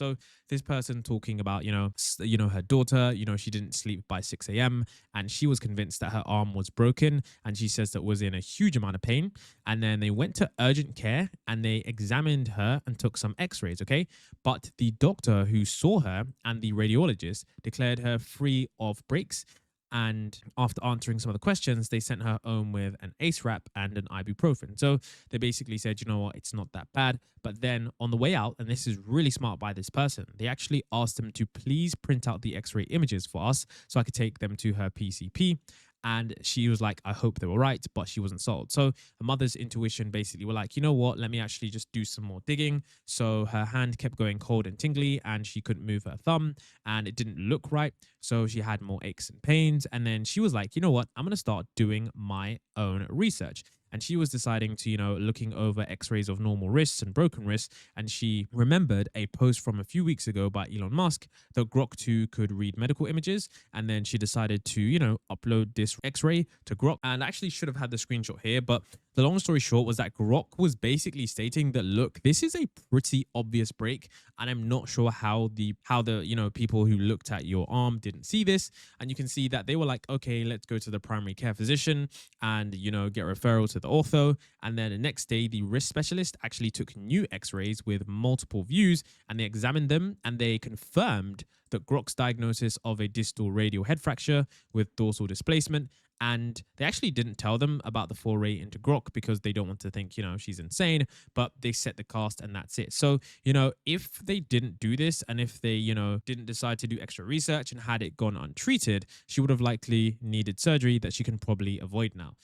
So this person talking about, her daughter, she didn't sleep by 6 a.m. and she was convinced that her arm was broken. And she says that was in a huge amount of pain. And then they went to urgent care and they examined her and took some x-rays. Okay. But the doctor who saw her and the radiologist declared her free of breaks. And after answering some of the questions, they sent her home with an ACE wrap and an ibuprofen. So they basically said, you know what, it's not that bad. But then on the way out, and this is really smart by this person, they actually asked them to please print out the x ray images for us so I could take them to her PCP. And she was like, I hope they were right, but she wasn't sold. So her mother's intuition basically were like, you know what, let me actually just do some more digging. So her hand kept going cold and tingly and she couldn't move her thumb and it didn't look right. So she had more aches and pains. And then she was like, you know what, I'm going to start doing my own research. And she was deciding to, looking over x-rays of normal wrists and broken wrists. And she remembered a post from a few weeks ago by Elon Musk that Grok 2 could read medical images. And then she decided to, upload this x-ray to Grok. And I actually should have had the screenshot here, but the long story short was that Grok was basically stating that, look, this is a pretty obvious break. And I'm not sure how the people who looked at your arm didn't see this. And you can see that they were like, okay, let's go to the primary care physician and, get referral to the ortho. And then the next day, the wrist specialist actually took new x-rays with multiple views and they examined them and they confirmed that Grok's diagnosis of a distal radial head fracture with dorsal displacement. And they actually didn't tell them about the foray into Grok because they don't want to think, she's insane, but they set the cast and that's it. So, if they didn't do this and if they, didn't decide to do extra research and had it gone untreated, she would have likely needed surgery that she can probably avoid now.